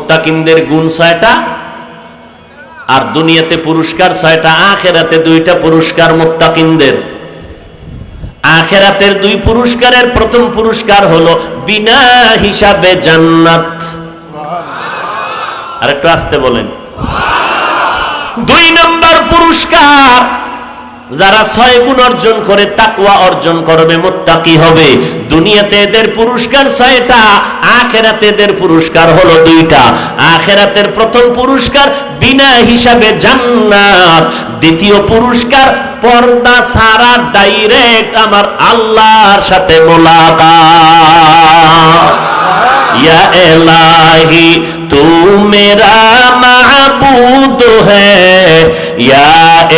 মুত্তাকিনদের গুণ 6টা, আর দুনিয়াতে পুরস্কার 6টা, আখিরাতে 2টা পুরস্কার মুত্তাকিনদের। আখিরাতের 2 পুরস্কারের প্রথম পুরস্কার হলো বিনা হিসাবে জান্নাত। আর একটু আস্তে বলেন। 2 নম্বর পুরস্কার, যারা 6 গুণ অর্জন করে তাকওয়া অর্জন করবে, মুত্তাকি হবে, দুনিয়াতে এদের পুরস্কার 6টা, আখিরাতে এদের পুরস্কার হলো 2টা। আখিরাতের প্রথম পুরস্কার বিনা হিসাবে জান্নাত, দ্বিতীয় পুরস্কার পর্দা ছাড়া ডাইরেক্ট আমার আল্লাহর সাথে মোলাকাত। ইয়া ইলাহি তু মেরা মাহবুদ হ্যায়, या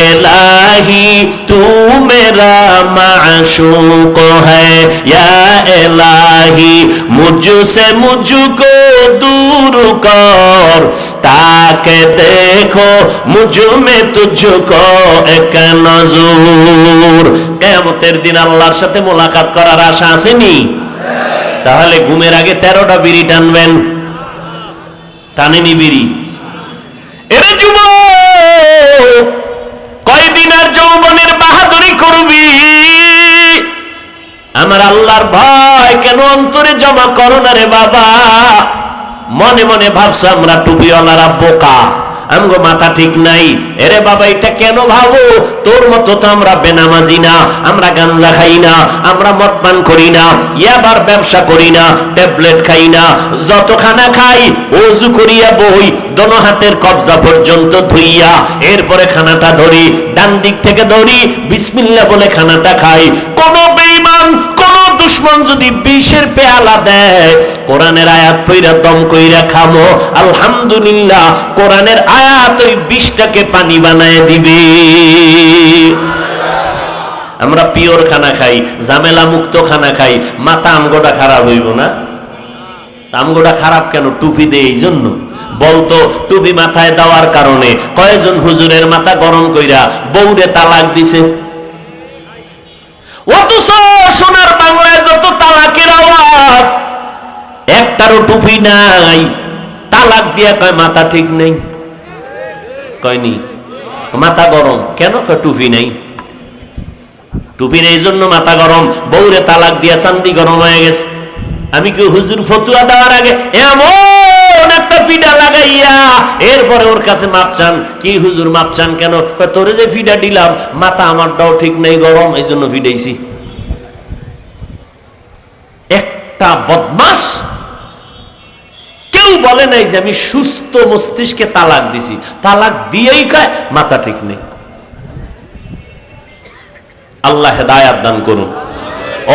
इलाही तू मेरा माशूक है, या इलाही मुझसे मुझको दूर कर, ताकि देखो मुझ में तुझको एक नजूर। কিয়ামতের দিন আল্লাহর সাথে মোলাকাত করার আশা আসেনি? তাহলে ঘুমের আগে 13টা বিড়ি টানবেন। টানেনি বিড়ি? এরে যুবক, কয়দিন আর যৌবনের বাহাদুরি করবি? আমার আল্লাহর ভয় কেন অন্তরে জমা করো না রে বাবা? মনে মনে ভাবছ আমরা টুপিওয়ালারা বোকা, আমগো মাথা ঠিক নাই। এরে বাবা, এটা কেন ভাবো? তোর মতো তো আমরা বেনামাজি না, আমরা গাঞ্জা খাই না, আমরা মদ পান করি না, ইয়াবার ব্যবসা করি না, ট্যাবলেট খাই না। যত খানা খাই ওযু করিয়া বই, দোনো হাতের কবজা পর্যন্ত ধুইয়া এরপরে খানাটা ধরি, ডান দিক থেকে ধরি, বিসমিল্লাহ বলে খানাটা খাই। কোন বেঈমান, কোন দুশমন যদি 20-এর পেয়ালা দেয়, কোরআনের আয়াত পড়া দম কইরা খামো, আলহামদুলিল্লাহ, কোরআনের আয়াত ওই 20টাকে পানি বানায় দিবে। আমরা পিওর খানা খাই, ঝামেলা মুক্ত খানা খাই, মাথা আমগোটা খারাপ হইব না? আমগোটা খারাপ কেন? টুপি দেয় এই জন্য। বলতো টুপি মাথায় দেওয়ার কারণে কয়জন হুজুরের মাথা গরম কইরা বউরে তালাক দিছে। অথচ সোনার বাংলায় যত তালাকের আওয়াজ, একটারও টুপি নাই। তালাক দিয়া কয় মাথা ঠিক নেই, কয়নি মাথা গরম কেন? কয় টুপি নেই। টুপি নেই জন্য মাথা গরম। বউরে তালাক দিয়া চান্দি গরম হয়ে গেছে। আমি কি হুজুর ফতুয়া দেওয়ার আগে এমন একটা পিঠা লাগাইয়া এরপরে ওর কাছে মাপ চান? কি হুজুর মাপ চান কেন? তোরে যে ফিডা দিলাম মাথা আমারটাও ঠিক নেই, গরম, এই জন্য ফিডাইছি। একটা বদমাস কেউ বলে নাই যে আমি সুস্থ মস্তিষ্কে তালাক দিছি। তালাক দিয়েই কয় মাথা ঠিক নেই। আল্লাহ হেদায়াত দান করুন।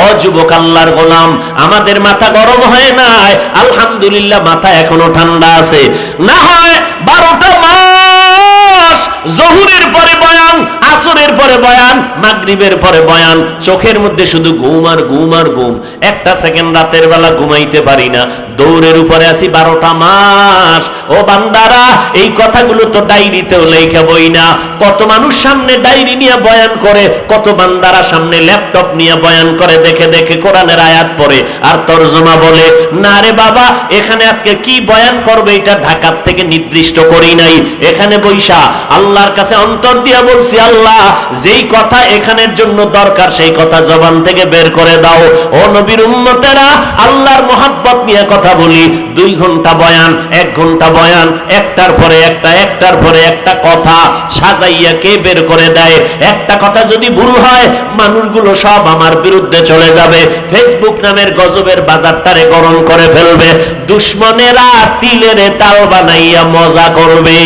ও যুবক, আল্লাহর গোলাম, আমাদের মাথা গরম হয় নাই, আলহামদুলিল্লাহ, মাথা এখনো ঠান্ডা আছে। না হয় 12টা মাস জহুরের পরে বয়ান, আসরের পরে বয়ান, মাগরিবের পরে বয়ান, চোখের মধ্যে শুধু ঘুম আর ঘুম আর ঘুম। একটা সেকেন্ড রাতের বেলা ঘুমাইতে পারি না, দৌড়ের উপরে আছি 12টা মাস। ও বান্দারা, এই কথাগুলো তো ডায়েরিতেও লেখা বই না। কত মানুষ সামনে ডায়েরি নিয়ে বয়ান করে, কত বান্দারা সামনে ল্যাপটপ নিয়ে বয়ান করে, দেখে দেখে কোরআনের আয়াত পড়ে আর তরজমা বলে। না রে বাবা, এখানে আজকে কি বয়ান করবে এটা ঢাকার থেকে নির্দিষ্ট করি নাই। এখানে বৈশা আল্লাহর কাছে অন্তর দিয়া বলছি, আল্লাহ, যেই কথা এখানের জন্য দরকার সেই কথা জবান থেকে বের করে দাও। ও নবীর উম্মতেরা, আল্লাহর মোহাব্বত নিয়ে কথা বলি। 2 ঘন্টা বয়ান, 1 ঘন্টা বয়ান, একটার পরে একটা, একটার পরে একটা কথা সাজাইয়া কে বের করে দেয়? একটা কথা যদি ভুল হয়, মানুষগুলো সব আমার বিরুদ্ধে চলে যাবে। ফেসবুক নামের গজবের বাজারটারে গরম করে ফেলবে। দুশ্মনেরা তিলের তাল বানাইয়া মজা করবে।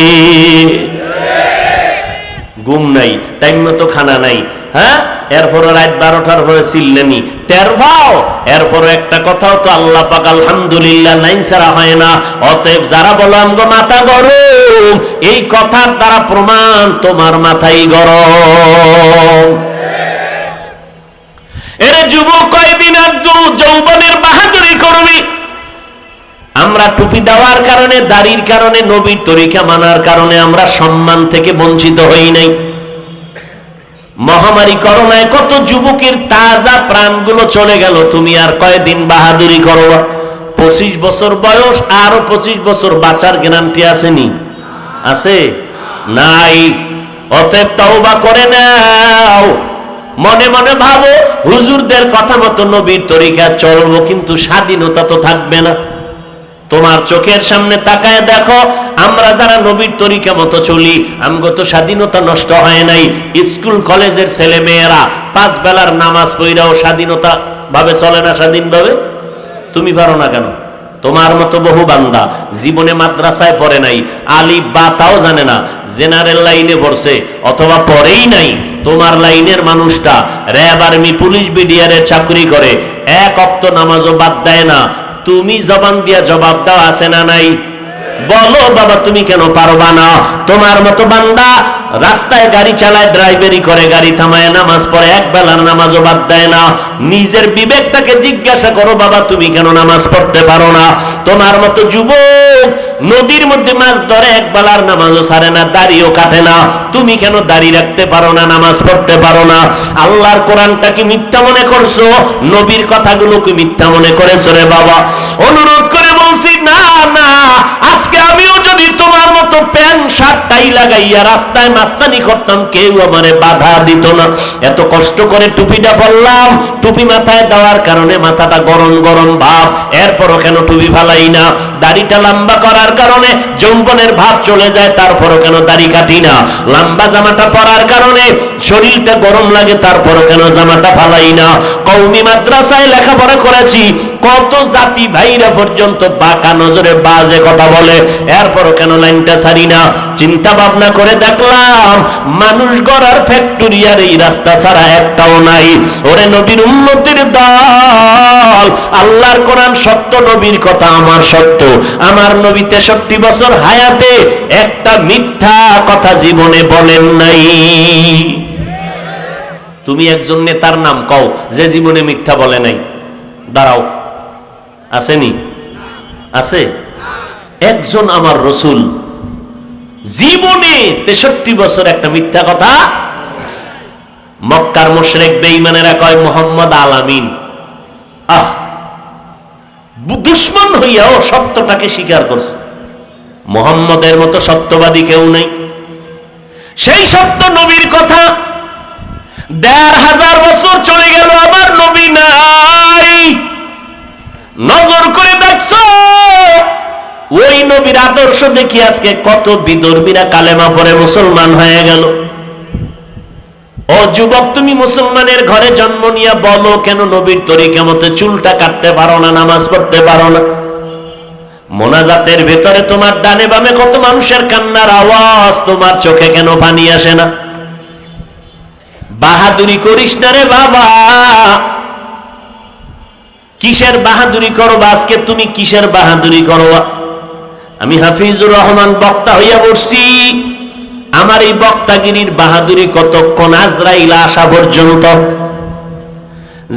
ঘুম নাই, টাইম মতো খানা নাই, হ্যাঁ, এরপরে রাত 12টার পরে চিল্লেনি টের পাও। এরপরে একটা কথাও তো আল্লাহ পাক আলহামদুলিল্লাহ নাই ছাড়া হয় না। অতএব যারা বলো আমগো মাথা গরম, এই কথার দ্বারা প্রমাণ তোমার মাথাই গরম। এরে যুবক, কয়দিন আর যৌবনের বাহাদুরি করবি? আমরা টুপি দেওয়ার কারণে, দাড়ির কারণে, নবীর তরিকা মানার কারণে আমরা সম্মান থেকে বঞ্চিত হই নাই। মহামারী করোনায় কত যুবকের তাজা প্রাণগুলো চলে গেল। তুমি আর কয়দিন বাহাদুরি করবা? 25 বছর বয়স, আরো 25 বছর বাঁচার গ্যারান্টি আসেনি? আছে? নাই। অতএব তওবা করে নাও। মনে মনে ভাবো হুজুরদের কথা মতো নবীর তরিকা চলবো, কিন্তু স্বাধীনতা তো থাকবে না। তোমার চোখের সামনে তাকায় দেখো, আমরা যারা নবীর তরিকা মতো চলি, আমগো তো স্বাধীনতা নষ্ট হয় নাই। স্কুল কলেজের ছেলে মেয়েরা 5 বেলার নামাজ পড়াও স্বাধীনতা ভাবে চলে না। স্বাধীনভাবে তুমি পারো না কেন? তোমার মতো বহু বান্দা জীবনে মাদ্রাসায় পড়ে নাই, আলিফ বা তাও জানে না, জেনারেল লাইনে পড়ছে অথবা পড়েই নাই। তোমার লাইনের মানুষটা র্যাব, আর্মি, পুলিশ, বিডিআরের চাকরি করে, 1 ওয়াক্ত নামাজও বাদ দেয় না। তুমি জবান দিয়া জবাব দাও, আছে না নাই? বলো বাবা, তুমি কেন পারবা না? তোমার মতো বান্দা রাস্তায় গাড়ি চালায়, ড্রাইভারি করে, গাড়ি থামায়, নামাজ পড়ে, 1 বেলার নামাজও বাদ দেয় না। নিজের বিবেকটাকে জিজ্ঞাসা করো, বাবা তুমি কেন নামাজ পড়তে পারো না? তোমার মতো যুবক নদীর মধ্যে মাছ ধরে, 1 বেলার নামাজও ছাড়ে না, দাড়িও কাটে না। তুমি কেন দাড়ি রাখতে পারো না, নামাজ পড়তে পারো না? আল্লাহর কোরআনটা কি মিথ্যা মনে করছো? নবীর কথাগুলো কি মিথ্যা মনে করেছো রে বাবা? অনুরোধ করে বলছি, না না, আজকে আমিও যদি তোমার মতো প্যান্ট শার্ট টাই লাগাইয়া রাস্তায় মাস্তানি করতাম, কেউ আমারে বাধা দিত না। এত কষ্ট করে টুপিটা পরলাম, টুপি মাথায় দেওয়ার কারণে মাথাটা গরম গরম ভাব, এরপরও কেন টুপি ফালাই না? দাড়িটা লম্বা করার কারণে যৌবনের ভাব চলে যায়, তারপরও কেন দাড়ি কাটি না? লম্বা জামাটা পরার কারণে শরীরটা গরম লাগে, তারপরও কেন জামাটা ফালাই না? কওমি মাদ্রাসায় লেখাপড়া করেছি, কত জাতি ভাইরা পর্যন্ত বাঁকা নজরে বাজে কথা বলে, এরপরও কেন লাইনটা ছাড়ি না? চিন্তা ভাবনা করে দেখলাম মানুষ গড়ার ফ্যাক্টরি আর এই রাস্তা ছাড়া একটাও নাই। ওরে নবীর উম্মতের দল, আল্লাহর কোরআন সত্য, নবীর কথা আমার সত্য। আমার নবী 63 বছর হায়াতে একটা মিথ্যা কথা জীবনে বলেন নাই। তুমি একজন নেতার নাম কও যে জীবনে মিথ্যা বলে নাই? দাঁড়াও, আসেনি? আছে? একজন আমার রসুল জীবনে 63 বছর একটা মিথ্যা কথা। মক্কার মুশরিক বেঈমানেরা কয় মুহাম্মদ আলামিন। দুশমন হইয়াও সত্যটাকে স্বীকার করছে। মুহাম্মদের মতো সত্যবাদী কেউ নেই। সেই সত্য নবীর কথা 1500 বছর চলে গেল, আমার নবী নাই। নজর করে দেখছো ওই নবীর আদর্শ দেখি আজকে কত বিধর্মীরা কালেমা পড়ে মুসলমান হয়ে গেল। ও যুবক, তুমি মুসলমানের ঘরে জন্ম নিয়ে বলো কেন নবীর তরিকা মতে চুলটা কাটতে পারো না, নামাজ পড়তে পারো না? মোনাজাতের ভেতরে তোমার ডানে বামে কত মানুষের কান্নার আওয়াজ, তোমার চোখে কেন পানি আসে না? বাহাদুরি করিস না রে বাবা। কিসের বাহাদুরি করবা আজকে তুমি? কিসের বাহাদুরি করবা? আমি হাফিজুর রহমান বক্তা হইয়া বসছি, আমার এই বক্তাগিরির বাহাদুরি কতক্ষণ? আজরাইল আসা পর্যন্ত।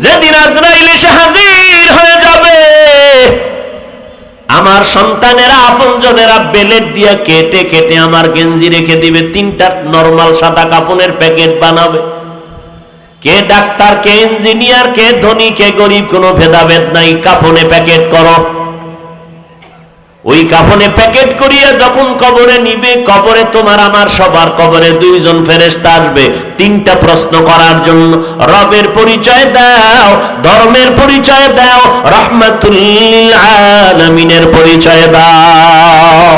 যেদিন আজরাইল এসে হাজির হয়ে যাবে, আমার সন্তানেরা, আপনজনেরা বেলেট দিয়া কেটে কেটে আমার গেঞ্জি রেখে দিবে, 3টা নরমাল সাদা কাপড়ের প্যাকেট বানাবে। কে ডাক্তার, কে ইঞ্জিনিয়ার, কে ধনী, কে গরিব, কোনো ভেদাভেদ নাই, কাফনে প্যাকেট করো। ওই কাফনে প্যাকেট করিয়া যখন কবরে নিবে, কবরে তোমার আমার সবার কবরে 2 জন ফেরেশতা আসবে 3টা প্রশ্ন করার জন্য। রবের পরিচয় দাও, ধর্মের পরিচয় দাও, রাহমাতুল লিল আলামিনের পরিচয় দাও।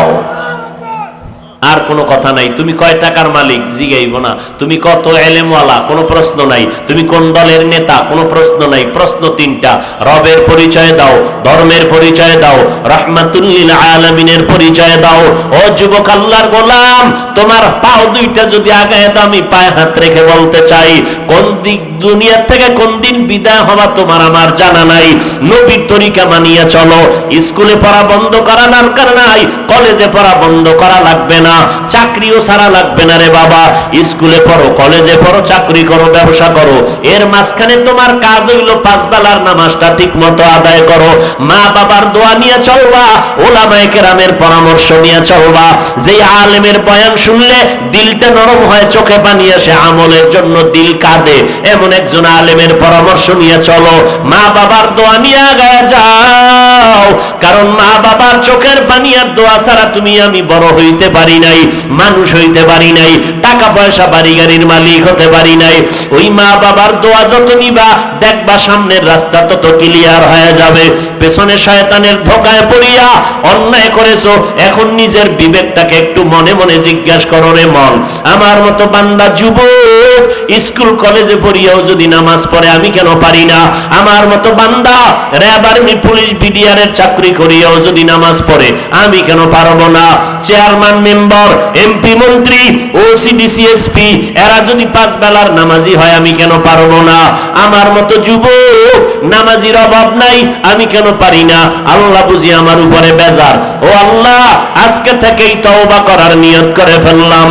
আর কোনো কথা নাই। তুমি কয় টাকার মালিক জিগাইব না, তুমি কত এলেমওয়ালা কোনো প্রশ্ন নাই, তুমি কোন দলের নেতা কোনো প্রশ্ন নাই। প্রশ্ন 3টা, রবের পরিচয় দাও, ধর্মের পরিচয় দাও, রাহমাতুল লিল আলামিনের পরিচয় দাও। ও যুবক, আল্লাহর গোলাম, তোমার পাও 2টা যদি আগায় দাও, আমি পায়ে হাত রেখে বলতে চাই, কোন দিক দুনিয়া থেকে কোন দিন বিদায় হওয়া তোমার আমার জানা নাই। নবীর তরিকা মানিয়ে চলো। স্কুলে পড়া বন্ধ করা দরকার নাই, কলেজে পড়া বন্ধ করা লাগবে না। চাকরিও ছাড়া লাগবে না রে বাবা। স্কুলে পড়ো, কলেজে পড়ো, চাকরি করো, ব্যবসা করো, এর মাঝখানে তোমার কাজ হইলো 5 বেলার নামাজটা ঠিক মতো আদায় করো। মা বাবার দোয়া নিয়ে চলবা, ওলামায়ে কেরামের পরামর্শ নিয়ে চলবা। যে আলেমের বয়ান শুনলে দিলটা নরম হয়, চোখে পানি আসে, আমলের জন্য দিল কাঁদে, এমন একজন আলেমের পরামর্শ নিয়ে চলো। মা বাবার দোয়া নিয়ে আগায় যাও, কারণ মা বাবার চোখের পানি আর দোয়া ছাড়া তুমি আমি বড় হইতে পারি নাই, মানুষ হইতে পারি নাই, টাকা পয়সা বাড়ি গাড়ির মালিক হতে পারি নাই। ওই মা বাবার দোয়া যত নিবা, দেখবা সামনের রাস্তা তত ক্লিয়ার হয়ে যাবে। পেছনে শয়তানের ধোকায় পড়িয়া অন্যায় করেছো, এখন নিজের বিবেকটাকে একটু মনে মনে জিজ্ঞাসা করো রে মন। আমার মতো বান্দা যুবক স্কুল কলেজে পড়িয়াও যদি নামাজ পড়ে, আমি কেন পারি না? আমার মতো বান্দা র্যাব, আর্মি, পুলিশ, বিডিআরের চাকরি করিয়াও যদি নামাজ পড়ে, আমি কেন পারবো না? চেয়ারম্যান, মেম্বার, এমপি, মন্ত্রী, ওসিডিসি, এসপি, এরা যদি 5 বেলার নামাজি হয়, আমি কেন পারবো না? আমার মতো যুবক নামাজির অভাব নাই, আমি কেন পারি না? আল্লাহ বুঝি আমার উপরে বেজার। ও আল্লাহ, আজকে থেকেই তওবা করার নিয়ত করে ফেললাম,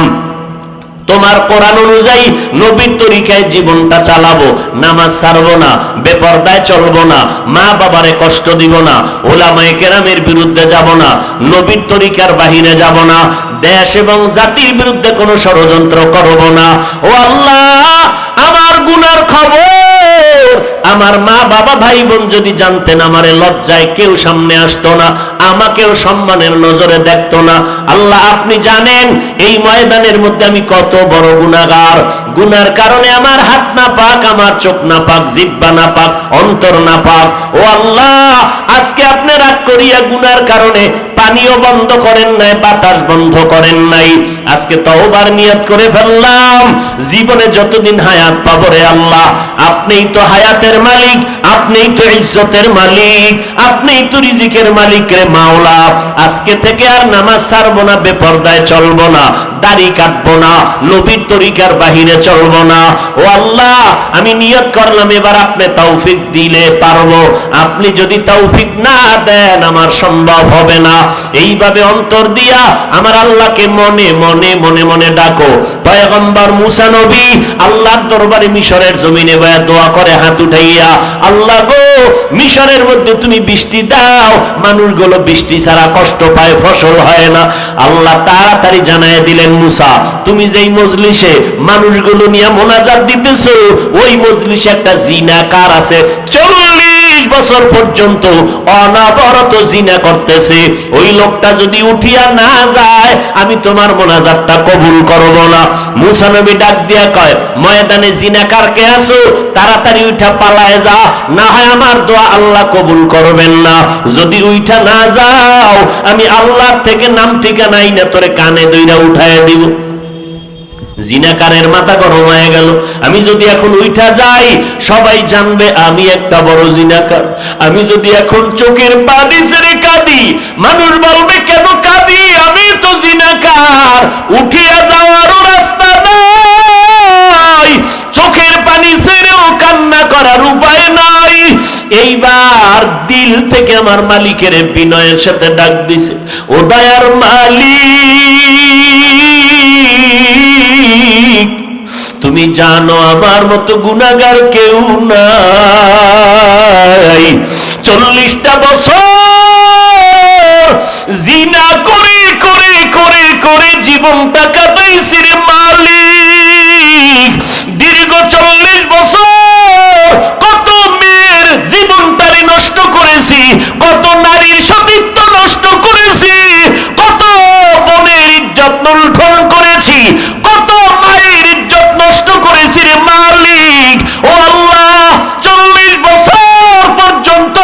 তোমার কোরআন অনুযায়ী নবীর তরিকায় জীবনটা চালাবো, নামাজ ছাড়বো না, বেপরদায় চলবো না, মা বাবারে কষ্ট দিব না, ওলামায়ে কেরামের বিরুদ্ধে যাব না, নবীর তরিকার বাহিরে যাব না, দেশ এবং জাতির বিরুদ্ধে কোনো ষড়যন্ত্র করব না। ও আল্লাহ, আমার গুনার খবর আমার মা বাবা ভাই বোন যদি জানতেন, আমারে লজ্জায় কেউ সামনে আসতো না, আমাকেও সম্মানের নজরে দেখতো না। আল্লাহ, আপনি জানেন এই ময়দানের মধ্যে আমি কত বড় গুনাহগার। গুনার কারণে আমার হাত না পাক, আমার চোখ না পাক, জিহ্বা না পাক, অন্তর না পাক। ও আল্লাহ, আজকে আপনি রাগ করিয়া গুনার কারণে পানিও বন্ধ করেন নাই, বাতাস বন্ধ করেন নাই। আজকে তওবার নিয়ত করে ফেললাম, জীবনে যতদিন হায়াত পাবো রে আল্লাহ, আপনিই তো হায়াতের মালিক, আপনিই তো ইজ্জতের মালিক, আপনিই তো রিজিকের মালিক রে মাওলা। আজকে থেকে আর নামাজ ছাড়বো না, বেপরদায় চলবো না, দাড়ি কাটবো না, নবীর তরিকার বাহিরে চলবো না। ও আল্লাহ, আমি নিয়ত করলাম, এবার আপনি তৌফিক দিলে পারবো, আপনি যদি তৌফিক না দেন আমার সম্ভব হবে না। এইভাবে অন্তর দিয়া আমার আল্লাহকে মনে মনে মনে মনে ডাকো। পয়গম্বর মুসা নবী আল্লাহর দরবারে মিশরের জমিনে বয়া দোয়া করে হাত উঠাইয়া, আল্লাহ গো, মিশরের মধ্যে তুমি বৃষ্টি দাও, মানুষগুলো বৃষ্টি ছাড়া কষ্ট পায়, ফসল হয় না। আল্লাহ তাড়াতাড়ি জানায় দিলেন, মুসা, তুমি যেই মজলিসে মানুষগুলো নিয়ে মোনাজাত দিতেছো, ওই মজলিসে একটা জিনাকার আছে, 40 বছর পর্যন্ত অনবরত জিনা করতেছে। ওই লোকটা যদি উঠিয়া না যায়, আমি তোমার মোনাজাতটা কবুল করব না। মুসা নবী ডাক দিয়া কয়, ময়দানে জিনাকার কে আছো, তাড়াতাড়ি উঠা পালায় যা, না হয় আমার দোয়া আল্লাহ কবুল করবেন না। যদি উঠা না যাও, আমি আল্লাহ থেকে নাম ঠিকানাই না তোরে কানে দইরা উঠায় দিব। জিনাকারের মাথা গরম হয়ে গেল, আমি যদি এখন উঠা যাই, সবাই জানবে আমি একটা বড় জিনাকার। আমি যদি এখন চোখের পানি ছেড়ে কাঁদি, মানুষ বলবে কেন কাঁদি, আমি তো জিনাকার। উঠিয়া যাওয়ারও রাস্তা নাই, চোখের পানি ছেড়েও কান্না করার উপায় নাই। এইবার দিল থেকে আমার মালিকের বিনয়ের সাথে ডাক দিছে, ও দয়ার মালিক, তুমি জানো আমার মতো গুনাহগার কেউ নাই। 40টা বছর জিনা করে করে করে করে জীবনটা কাটাইছি রে মালিক। দীর্ঘ 40 বছর কত মেয়ের জীবনটারি নষ্ট করেছি, কত নারীর সতীত্ব নষ্ট করেছি, কত বোনের ইজ্জত লুণ্ঠন করেছি, কত মায়ের ইজ্জত নষ্ট করেছি রে মালিক। ও আল্লাহ, 40 বছর পর্যন্ত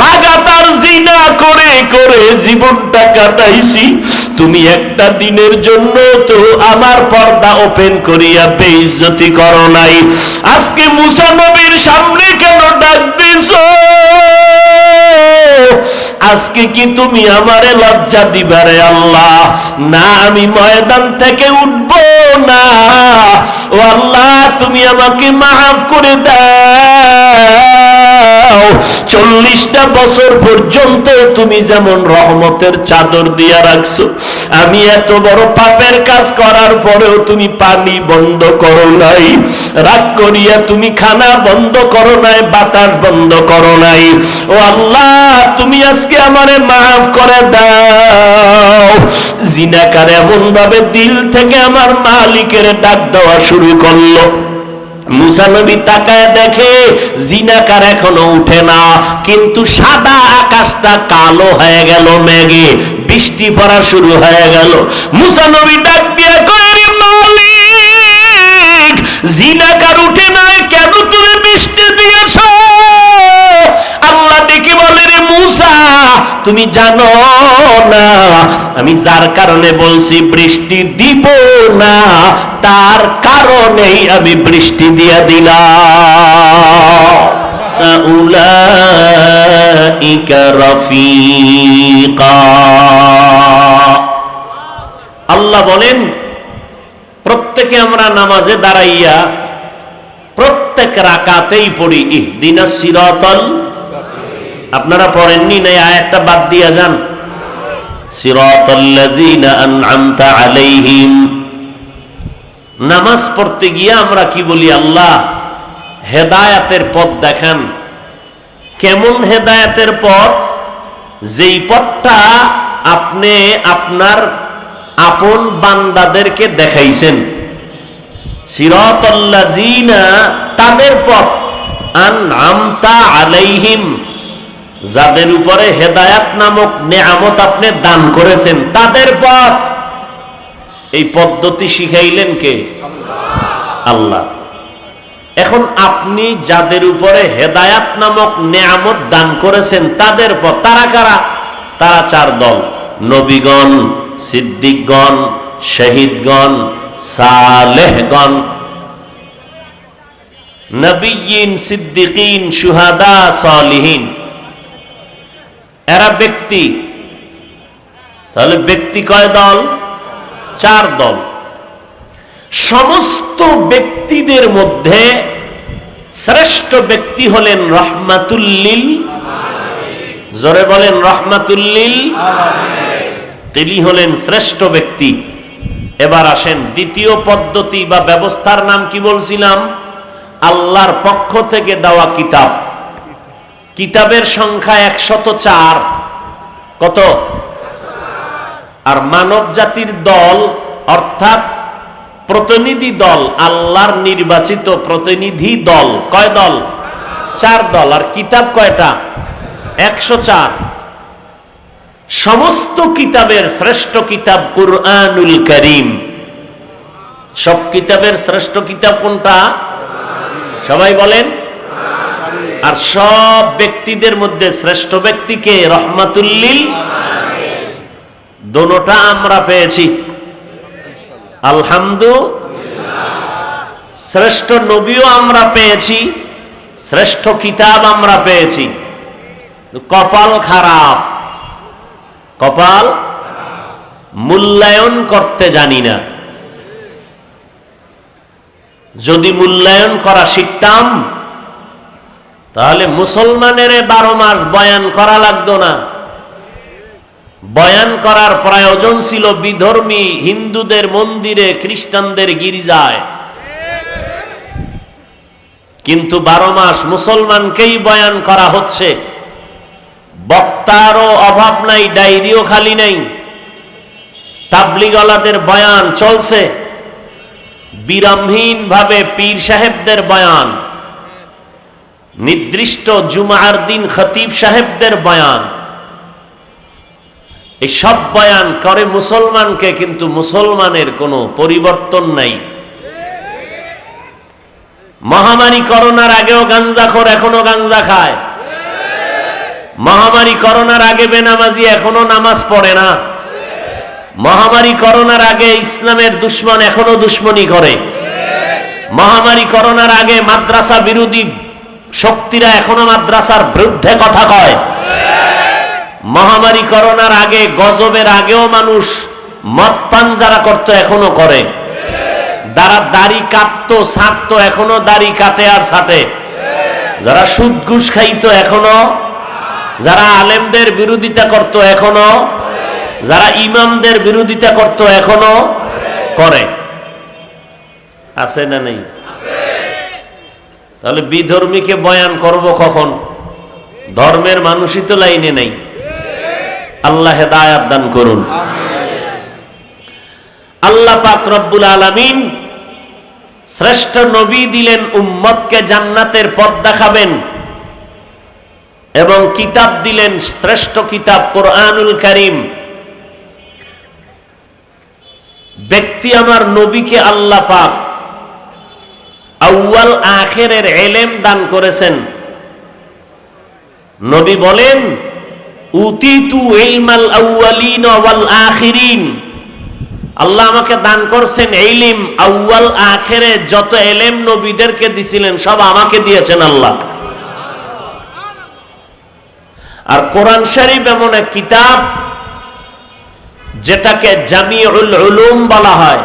লাগাতার জিনা করে করে জীবনটা কাটাইছি। তুমি একটা দিনের জন্য তো আমার পর্দা ওপেন করিয়া বেইজ্জতি করো নাই। আজকে মুসা নবীর সামনে কেন ডাক দিছো? আজকে কি তুমি আমারে লজ্জা দিবারে আল্লাহ? না, আমি ময়দান থেকে উঠব না। ও আল্লাহ, তুমি আমাকে মাফ করে দাও। 40টা বছর পর্যন্ত তুমি যেমন রহমতের চাদর দিয়া রাখছো, আমি এত বড় পাপের কাজ করার পরেও তুমি পানি বন্ধ করো নাই, রাগ করিয়া তুমি খানা বন্ধ করো নাই, বাতাস বন্ধ করো নাই। ও আল্লাহ, তুমি আজকে আমারে মাফ করে দাও। জিনাকার এমন ভাবে দিল থেকে আমার মালিকের ডাক দেওয়া শুরু করলো। মুসা নবী তাকায় দেখে জিনাকার এখনো উঠে না, কিন্তু সাদা আকাশটা কালো হয়ে গেল, মেঘে বৃষ্টি পড়া শুরু হয়ে গেল। মুসা নবী ডাক দিয়ে কয়, মালিক, জিনাকার উঠে নাই, কেন তুমি বৃষ্টি দিয়েছ? আল্লাহ ডেকে বলে, রে মুসা, তুমি জানো না আমি যার কারণে বলছি বৃষ্টি দিব না, তার কারণেই আমি বৃষ্টি দিয়ে দিলাম। উলাইকা রাফিকা। আল্লাহ বলেন, প্রত্যেকে আমরা নামাজে দাঁড়াইয়া প্রত্যেক রাকাতেই পড়ি ইহদিনাস সিরাতাল। আপনারা পড়েননি না? আয়াতটা বাদ দিয়া যান। সিরাতাল্লাযীনা আন'আমতা আলাইহিম। নামাজ পড়তে গিয়ে আমরা কি বলি? আল্লাহ, হেদায়েতের পথ দেখান। কেমন হেদায়েতের পথ? যেই পথটা আপনি আপনার আপন বান্দাদেরকে দেখাইছেন। সিরাতাল্লাযীনা, তাদের পথ, আন'আমতা আলাইহিম, যাদের উপরে হেদায়াত নামক নেয়ামত আপনি দান করেছেন, তাদের পথ। এই পদ্ধতি শিখাইলেন কে? আল্লাহ। এখন আপনি যাদের উপরে হেদায়াত নামক নেয়ামত দান করেছেন, তাদের পথ, তারা কারা? তারা 4 দল: নবীগণ, সিদ্দিকগণ, শহীদগণ, সালেহগণ। নবিয়্যিন, সিদ্দিকিন, শুহাদা, সালিহিন, এরা ব্যক্তি। তাহলে ব্যক্তি কয় দল? 4 দল। সমস্ত ব্যক্তিদের মধ্যে শ্রেষ্ঠ ব্যক্তি হলেন রহমাতুল লিল আলামিন। জোরে বলেন, রহমাতুল লিল আলামিন। তিনি হলেন শ্রেষ্ঠ ব্যক্তি। এবার আসেন, দ্বিতীয় পদ্ধতি বা ব্যবস্থার নাম কি বলছিলাম? আল্লাহর পক্ষ থেকে দেওয়া কিতাব। কিতাবের সংখ্যা 104। কত? আর মানব জাতির দল, অর্থাৎ প্রতিনিধি দল, আল্লাহর নির্বাচিত প্রতিনিধি দল, কয় দল? 4 দল। আর কিতাব কয়টা? 104। সমস্ত কিতাবের শ্রেষ্ঠ কিতাব কুরআনুল কারীম। সব কিতাবের শ্রেষ্ঠ কিতাব কোনটা? সবাই বলেন। আর সব ব্যক্তিদের মধ্যে শ্রেষ্ঠ ব্যক্তিকে? রহমাতুল লিল আলামিন। দোনোটা আমরা পেয়েছি, আলহামদুলিল্লাহ। শ্রেষ্ঠ নবীও আমরা পেয়েছি, শ্রেষ্ঠ কিতাব আমরা পেয়েছি। কপাল খারাপ, কপাল মূল্যায়ন করতে জানি না। যদি মূল্যায়ন করা শিখতাম, তাহলে মুসলমানের 12 মাস বয়ান করা লাগতো না। বয়ান করার প্রয়োজন ছিল বিধর্মী হিন্দুদের মন্দিরে, খ্রিস্টানদের গির্জায়। কিন্তু 12 মাস মুসলমানকেই বয়ান করা হচ্ছে। বক্তারও অভাব নাই, ডায়েরিও খালি নাই। তাবলীগওয়ালাদের বয়ান চলছে, বিরামহীন ভাবে পীর সাহেবদের বয়ান, নির্দিষ্ট জুমার দিন খতিব সাহেবদের বয়ান। এই সব বয়ান করে মুসলমানকে, কিন্তু মুসলমানের কোনো পরিবর্তন নাই। মহামারী করোনার আগেও গাঞ্জাখোর এখনো গাঞ্জা খায়। মহামারী করোনার আগে বেনামাজি এখনো নামাজ পড়ে না। মহামারী করোনার আগে ইসলামের দুশ্মন এখনো দুশ্মনী করে। মহামারী করোনার আগে মাদ্রাসা বিরোধী শক্তিরা এখনো মাদ্রাসার বিরুদ্ধে কথা কয়। মহামারী করোনার আগে, গজবের আগেও মানুষ মদ পান যারা করতো এখনো করে, যারা দাড়ি কাটতো ছাড়তো এখনো দাড়ি কাটে আর ছাটে, যারা সুদ ঘুষ খাইতো এখনো, যারা আলেমদের বিরোধিতা করতো এখনো, যারা ইমামদের বিরোধিতা করতো এখনো করে। আছে না নেই? তাহলে বিধর্মীকে বয়ান করব কখন? ধর্মের মানুষই তো লাইনে নাই। আল্লাহ হেদায়াত দান করুন। আল্লাহ পাক রব্বুল আলামিন শ্রেষ্ঠ নবী দিলেন, উম্মতকে জান্নাতের পথ দেখাবেন, এবং কিতাব দিলেন, শ্রেষ্ঠ কিতাব কোরআনুল কারীম। ব্যক্তি আমার নবীকে আল্লাহ পাক আউয়াল আখিরের ইলম দান করেছেন। নবী বলেন, উতিতু ইলমাল আউয়ালিন ওয়াল আখিরিন। আল্লাহ আমাকে দান করছেন ইলম, আউয়াল আখিরে যত ইলম নবীদেরকে দিছিলেন সব আমাকে দিয়েছেন আল্লাহ। আর কোরআন শরীফ এমন এক কিতাব যেটাকে জামিউল উলুম বলা হয়,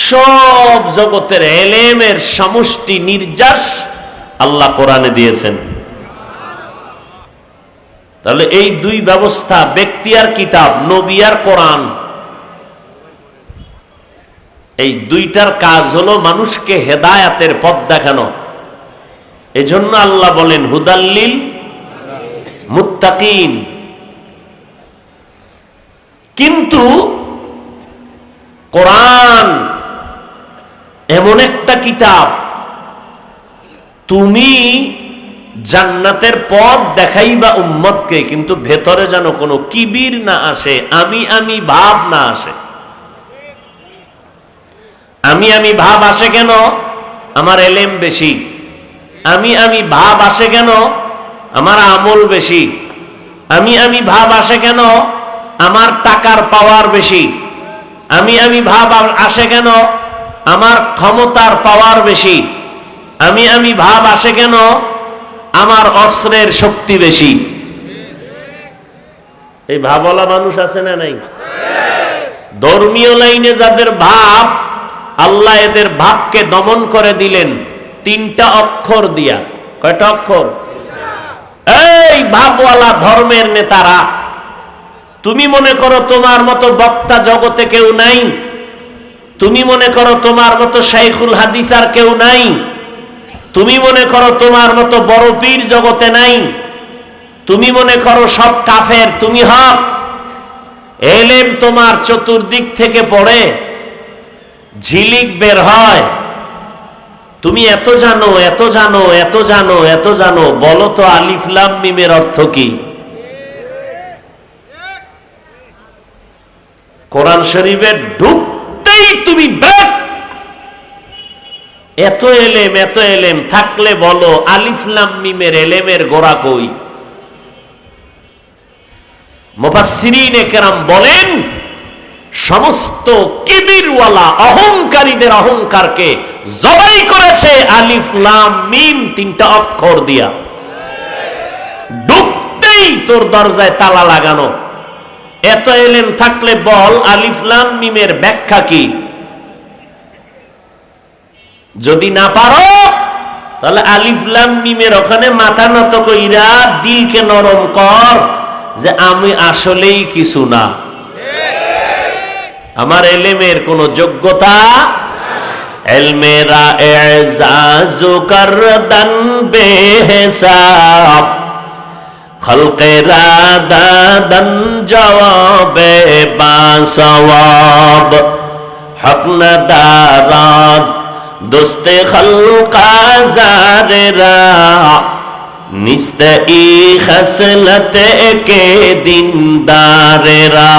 সব জগতের ইলমের সমষ্টি নির্যাস আল্লাহ কোরআনে দিয়েছেন। তাহলে এই দুই ব্যবস্থা, ব্যক্তি আর কিতাব, নবী আর কোরআন, এই দুইটার কাজ হলো মানুষকে হেদায়াতের পথ দেখানো। এজন্য আল্লাহ বলেন হুদাল্লিল মুত্তাকিন। কিন্তু কোরআন এমন একটা কিতাব, তুমি জান্নাতের পথ দেখাইবা উম্মতকে, কিন্তু ভেতরে যেন কোনো কিবির না আসে, আমি ভাব না আসে। আমি ভাব আসে কেন? আমার এলেম বেশি। আমি ভাব আসে কেন? আমার আমল বেশি। আমি ভাব আসে কেন? আমার টাকার পাওয়ার বেশি। আমি ভাব আসে কেন? আমার ক্ষমতার পাওয়ার বেশি। আমি ভাব আসে কেন? আমার অস্ত্রের শক্তি বেশি। এই ভাবওয়ালা মানুষ আছে না নাই? ধর্মীয় লাইনে যাদের ভাব, আল্লাহ এদের ভাবকে দমন করে দিলেন তিনটা অক্ষর দিয়া। কয়টা অক্ষর? এই ভাবওয়ালা ধর্মের নেতারা, তুমি মনে করো তোমার মতো বক্তা জগতে কেউ নাই, তুমি মনে করো তোমার মতো শাইখুল হাদিস আর কেউ নাই, তুমি মনে করো তোমার মতো বড় পীর জগতে নাই, তুমি মনে করো সব কাফের, তুমি হক। এলেম তোমার চতুর্দিক থেকে পড়ে, ঝিলিক বের হয়, তুমি এত জানো, এত জানো, এত জানো, এত জানো। বলো তো আলিফ লাম মিমের অর্থ কি? কোরআন শরীফে ঢুকতেই তুমি ব্যাক। এত এলেম থাকলে বলো আলিফ লাম মিমের এলেমের গোড়া কই? মুফাসসিরিনে কেরাম বলেন, সমস্ত কিবিরওয়ালা অহংকারীদের অহংকারকে জবাই করেছে আলিফ লাম মিম তিনটা অক্ষর দিয়া। ঢুকতেই তোর দরজায় তালা লাগানো। এত এলেম থাকলে বল আলিফ লাম মিমের ব্যাখ্যা কি? যদি না পারো তাহলে আলিফ লাম মিমের ওখানে মাথা নত কইরা দিলকে নরম কর যে আমি আসলেই কিছু না, আমার এলেমের কোনো যোগ্যতা। এলমেরা এজাজু করদান বেহিসাব, খলকেরা দাদান জওয়াবে বাসওয়াব, হক না দারাত দোস্তে খলকা জারেরা, নিস্তে ই খসলতে কে দিনদারেরা।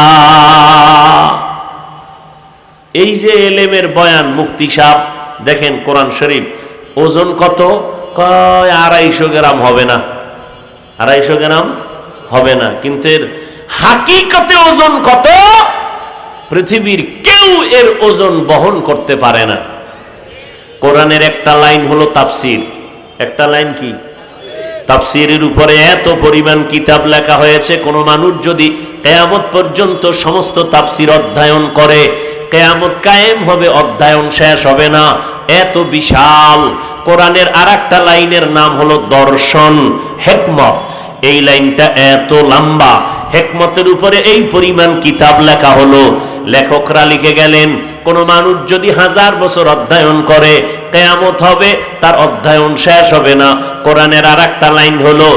এই যে এলেমের বয়ান, মুফতি সাহেব দেখেন কোরআন শরীফ ওজন কত? কয় 250 গ্রাম হবে না, 250 গ্রাম হবে না। কিন্তু এর হাকিকতে ওজন কত? পৃথিবীর কেউ এর ওজন বহন করতে পারে না। কোরআনের একটা লাইন হলো তাফসীর। একটা লাইন কি? তাফসীরের উপরে এত পরিমাণ কিতাব লেখা হয়েছে, কোন মানুষ যদি কিয়ামত পর্যন্ত সমস্ত তাফসীর অধ্যয়ন করে, কিয়ামত কায়েম হবে, অধ্যয়ন শেষ হবে না, এত বিশাল। কোরআনের আরেকটা লাইনের নাম হলো দর্শন, হিকমত। এই লাইনটা এত লম্বা, হিকমতের উপরে এই পরিমাণ কিতাব লেখা হলো। লেখকরা লিখে গেলেন, কোন মানুষ যদি 1000 বছর অধ্যয়ন করে, কিয়ামত হবে, তার অধ্যয়ন শেষ হবে না। কোরআনের আরেকটা লাইন হলো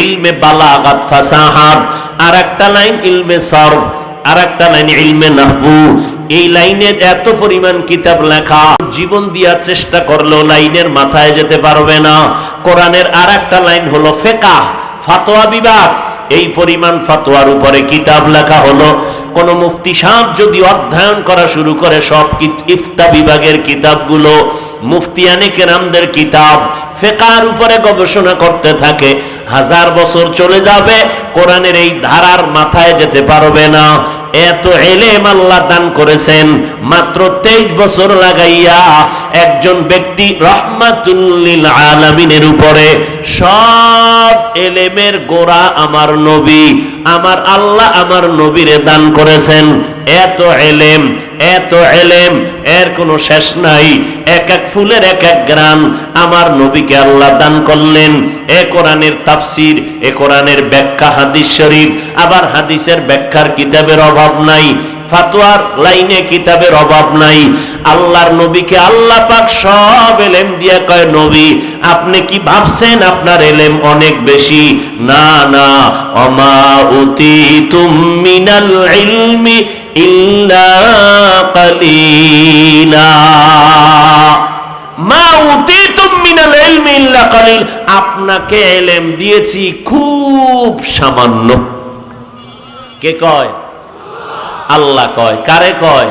ইলমে বালাগাত ফাসাহাত, আরেকটা লাইন ইলমে সরফ, আরেকটা লাইন ইলমে নাহবু। এই লাইনে এত পরিমাণ কিতাব লেখা, জীবন দেওয়ার চেষ্টা করলেও লাইনের মাথায় যেতে পারবে না। কোরআনের আরেকটা লাইন হলো ফিকহ, ফতোয়া বিভাগ। এই পরিমাণ ফতোয়ার উপরে কিতাব লেখা হলো। কোন মুফতি সাহেব যদি অধ্যয়ন করা শুরু করে সব ইফতা বিভাগের কিতাবগুলো, মুফতিয়ানে কেরামদের কিতাব, ফিকহের উপরে গবেষণা করতে থাকে, 1000 বছর চলে যাবে, কোরআনের এই ধারার মাথায় যেতে পারবে না। এত ইলম আল্লাহ দান করেছেন, মাত্র 23 বছর লাগাইয়া একজন ব্যক্তি রাহমাতুল লিল আলামিনের উপরে। সব ইলমের গোড়া আমার নবী, আমার আল্লাহ আমার নবীরে দান করেছেন। এত ইলম, এত ইলম, এর কোনো শেষ নাই। এক এক ফুলের এক এক গ্রান আমার নবীকে আল্লাহ দান করলেন। এ কোরআনের তাফসীর, এ কোরআনের ব্যাখ্যা, হাদিস শরীফ, আবার হাদিসের ব্যাখ্যার কিতাবের অভাব নাই, ফাতোয়ার লাইনে কিতাবের অভাব নাই। আল্লাহর নবীকে আল্লাহ পাক সব ইলম দিয়া কয়, নবী আপনি কি ভাবছেন আপনার ইলম অনেক বেশি? না না, ওমা উতিতুম মিনাল ইলমি ইল্লা কালিলা, মা উতিতুম মিনাল ইলমি ইল্লা কালিল, আপনাকে ইলম দিয়েছি খুব সামান্য। কে কয়? আল্লাহ কয়। কারে কয়?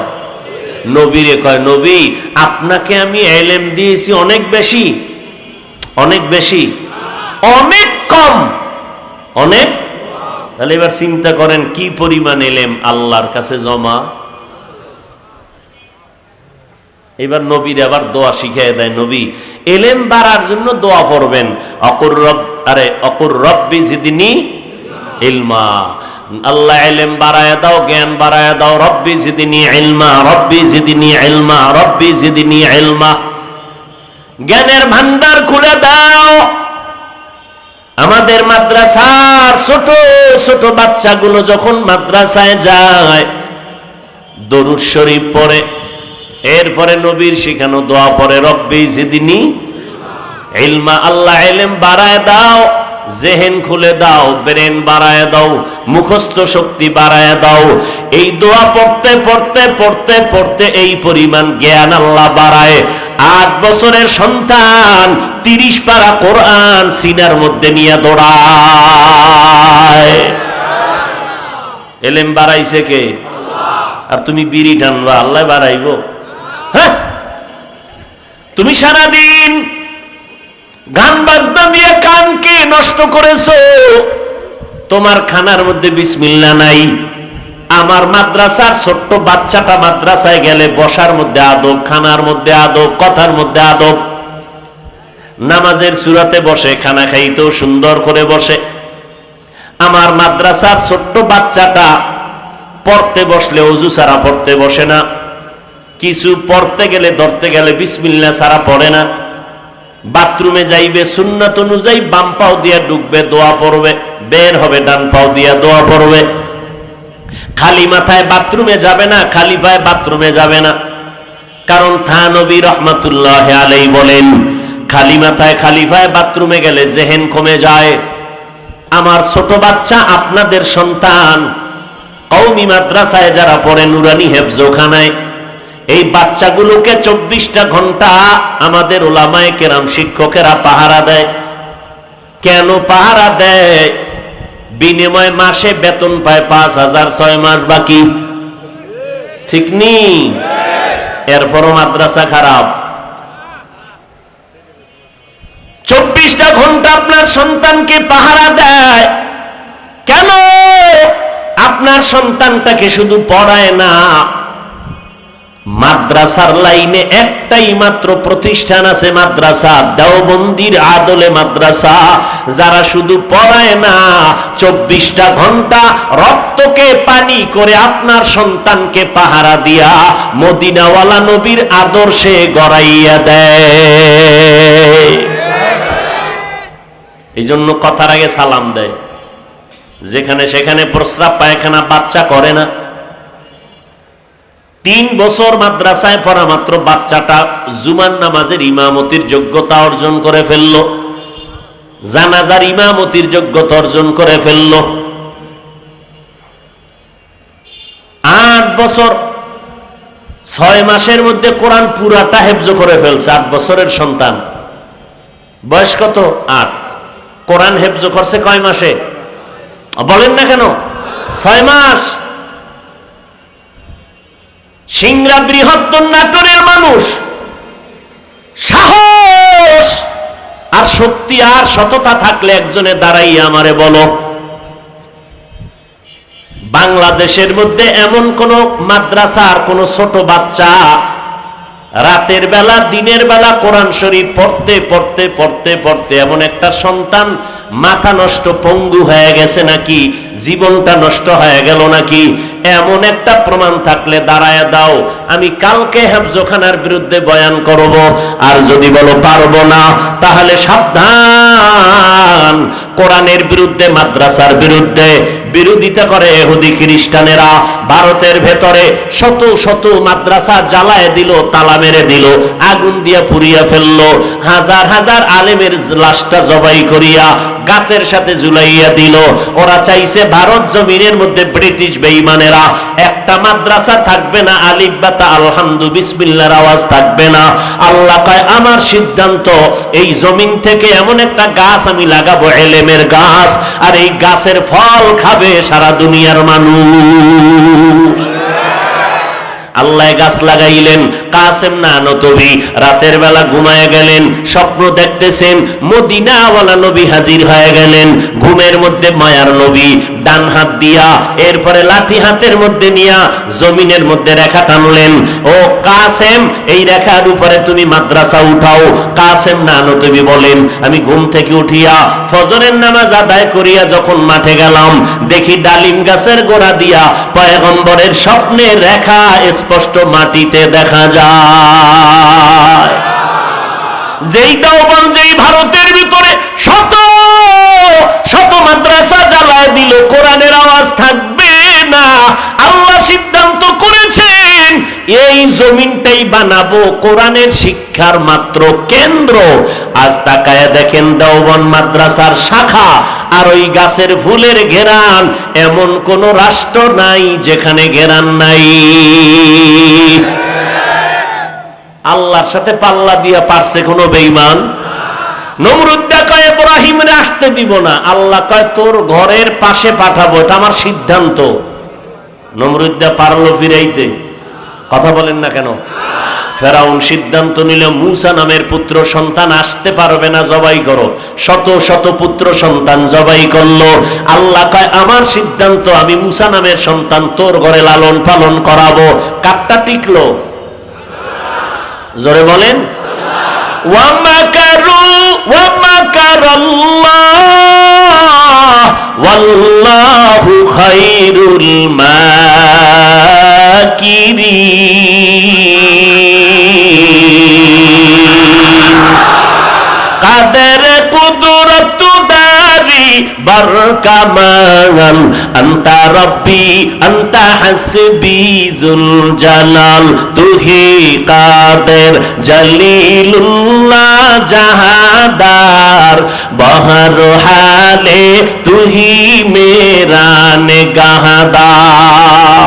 নবীরে কয়, নবী আপনাকে আমি ইলম দিয়েছি অনেক বেশি। অনেক বেশি? অনেক কম। অনেক? তাহলে এবার চিন্তা করেন কি পরিমাণ ইলম আল্লাহর কাছে জমা। এবার নবীর আবার দোয়া শিখিয়ে দেয়, নবী ইলম বাড়ার জন্য দোয়া পড়বেন, অকুর রব্বি জিদনি ইলমা, আল্লাহ ইলম বাড়ায় দাও, জ্ঞান বাড়ায় দাও, রব্বি জিদনি ইলমা, রব্বি জিদনি ইলমা, রব্বি জিদনি ইলমা। জ্ঞানের ভান্ডার খুলে দাও। আমাদের মাদ্রাসার ছোট ছোট বাচ্চাগুলো যখন মাদ্রাসায় যায়, দরুদ শরীফ পড়ে, এরপরে নবীর শিখানো দোয়া পড়ে, রব্বি জিদনি ইলমা, আল্লাহ ইলম বাড়ায় দাও, জেহেন খুলে দাও, ব্রেন বাড়ায় দাও, মুখস্থ শক্তি বাড়ায় দাও। এই দোয়া পড়তে পড়তে পড়তে পড়তে এই পরিমাণ জ্ঞান আল্লাহ বাড়ায়। 8 বছরের সন্তান 30 পারা কোরআন সিনার মধ্যে নিয়ে দৌড়ায়। ইলম বাড়াইছে কে? আর তুমি বিড়ি টানবা, আল্লাহ বাড়াইবো? হ্যাঁ, তুমি সারাদিন গান বাজনা দিয়ে কানকে নষ্ট করেছো, তোমার খানার মধ্যে বিসমিল্লাহ নাই। আমার মাদ্রাসার ছোট্ট বাচ্চাটা মাদ্রাসায় গেলে বসার মধ্যে আদব, খানার মধ্যে আদব, কথার মধ্যে আদব, নামাজের সূরাতে বসে, খানা খাইতেও সুন্দর করে বসে। আমার মাদ্রাসার ছোট্ট বাচ্চাটা পড়তে বসলে ওযু ছাড়া পড়তে বসে না, কিছু পড়তে গেলে ধরতে গেলে বিসমিল্লাহ ছাড়া পড়ে না। বাথরুমে যাইবে সুন্নাত অনুযায়ী বাম পাও দিয়া ঢুকবে, দোয়া পড়বে, বের হবে ডান পাও দিয়া দোয়া পড়বে। খালি মাথায় বাথরুমে যাবে না, খালি পায়ে বাথরুমে যাবে না। কারণ থানবী রহমাতুল্লাহ আলাইহি বলেন, খালি মাথায় খালি পায়ে বাথরুমে গেলে জেহেন কমে যায়। আমার ছোট বাচ্চা, আপনাদের সন্তান কওমি মাদ্রাসায় যারা পড়ে, নুরানি হেফজখানায়, এই বাচ্চাগুলোকে 24টা ঘন্টা আমাদের উলামায়ে কেরাম শিক্ষকেরা পাহারা দেয়। কেন পাহারা দেয়? বিনিময়ে মাসে বেতন পায় 5000, 6 মাস বাকি। ঠিক নি? এরপরও মাদ্রাসা খারাপ। 24টা ঘন্টা আপনার সন্তানকে পাহারা দেয়। কেন? আপনার সন্তানটাকে শুধু পড়ায় না, মাদ্রাসার লাইনে একটাই মাত্র প্রতিষ্ঠান আছে, মাদ্রাসা দেওবন্দির আদলে মাদ্রাসা। যারা শুধু পড়ায় না, 24টা ঘন্টা রক্তকে পানি করে আপনার সন্তানকে পাহারা দিয়া মদিনাওয়ালা নবীর আদর্শে গড়াইয়া দেয়। এই জন্য কথার আগে সালাম দেয়। যেখানে সেখানে প্রস্রাব পায়খানা বাচ্চা করে না। 3 বছর মাদ্রাসায় পড়া মাত্র বাচ্চাটা জুমার নামাজের ইমামতির যোগ্যতা অর্জন করে ফেলল, জানাজার ইমামতির যোগ্যতা অর্জন করে ফেলল। 8 বছর 6 মাসের মধ্যে কোরআন পুরাটা হেফজ করে ফেলছে। 8 বছরের সন্তান, বয়স কত? 8। কোরআন হেফজ করছে কয় মাসে? বলেন না কেন? 6 মাস। সিংড়া বৃহত্তর নাটোরের মানুষ, সাহস আর শক্তি আর সততা থাকলে একজনে দাঁড়াইয়া আমারে বলো, বাংলাদেশের মধ্যে এমন কোন মাদ্রাসা আর কোন ছোট বাচ্চা রাতের বেলা দিনের বেলা কোরআন শরীফ পড়তে পড়তে পড়তে পড়তে এমন একটা সন্তান মাথা নষ্ট পঙ্গু হয়ে গেছে নাকি, জীবনটা নষ্ট হয়ে গেল নাকি, এমন একটা প্রমাণ থাকলে দাঁড়ায় দাও, আমি কালকে হেফজখানার বিরুদ্ধে বয়ান করব। আর যদি বলো পারবো না, তাহলে সাবধান, কোরআনের বিরুদ্ধে মাদ্রাসার বিরুদ্ধে বিরোধিতা করে ইহুদি খ্রিস্টানেরা। ভারতের ভেতরে শত শত মাদ্রাসা জ্বালায় দিল, তালা মেরে দিল, আগুন দিয়া পুড়িয়া ফেললো, হাজার হাজার আলেমের লাশটা জবাই করিয়া গাছের সাথে ঝুলাইয়া দিল। ওরা চাইছে ভারত জমিনের মধ্যে ব্রিটিশ বেঈমানেরা একটা মাদ্রাসা থাকবে না, আলিফ বা তা আলহামদু বিসমিল্লাহর আওয়াজ থাকবে না। আল্লাহ কয় আমার সিদ্ধান্ত, এই জমিন থেকে এমন একটা গাছ আমি লাগাবো, এলেমের গাছ, আর এই গাছের ফল খাবে সারা দুনিয়ার মানুষ। আল্লাহ গাছ লাগাইলেন। কাসেম নানতবী রাতের বেলা ঘুমায় গেলেন, স্বপ্ন দেখতেছেন মদিনাওয়ালা নবী হাজির হয়ে গেলেন। ঘুমের মধ্যে মায়ার নবী ডান হাত দিয়া, এরপরে লাঠি হাতের মধ্যে নিয়া জমিনের মধ্যে রেখা টানলেন। ও কাসেম, এই রেখার উপরে তুমি মাদ্রাসা উঠাও। কাসেম নানতবী বলেন, আমি ঘুম থেকে উঠিয়া ফজরের নামাজ আদায় করিয়া যখন মাঠে গেলাম, দেখি ডালিম গাছের গোড়া দিয়া পয়গম্বরের স্বপ্নের রেখা স্পষ্ট মাটিতে দেখা যায়। যেই দেওবন্দ, যেই ভারতের ভিতরে শত শত মাদ্রাসা জ্বালায় দিল, কোরআনের আওয়াজ থাকবে না। আল্লাহ সিদ্ধান্ত করেছেন এই জমিনটাই বানাবো কোরআনের শিক্ষার মাত্র কেন্দ্র। আজ তাকায় দেখেন দেওবন্দ মাদ্রাসার শাখা আর ওই গাছের ফুলের ঘেরান, এমন কোন রাষ্ট্র নাই যেখানে ঘেরান নাই। আল্লাহর সাথে পাল্লা দিয়া পারছে কোন বেঈমান? নমরুদ কয় ইব্রাহিমরে আসতে দিব না, আল্লাহ কয় তোর ঘরের পাশে পাঠাবো, এটা আমার সিদ্ধান্ত। নমরুদ পারলো ফিরাইতে? কথা বলেন না কেন? ফেরাউন সিদ্ধান্ত নিল মূসা নামের পুত্র সন্তান আসতে পারবে না, জবাই করো। শত শত পুত্র সন্তান জবাই করলো। আল্লাহ কয় আমার সিদ্ধান্ত, আমি মূসা নামের সন্তান তোর ঘরে লালন পালন করাবো। কারটা টিকলো? জোরে বলেন। ওয়ামাকারু ওয়ামাকারাল্লাহ ওয়াল্লাহু খায়রুল মাকিরিন। কাদের কুদরত দারি বরকামান, আনতা রব্বি আনতা হাসবি যুল জালাল, তুহি কাদের জলিলুল্লাহ জাহাদার, বহর হালে তুহি মেরা নিগাহদার।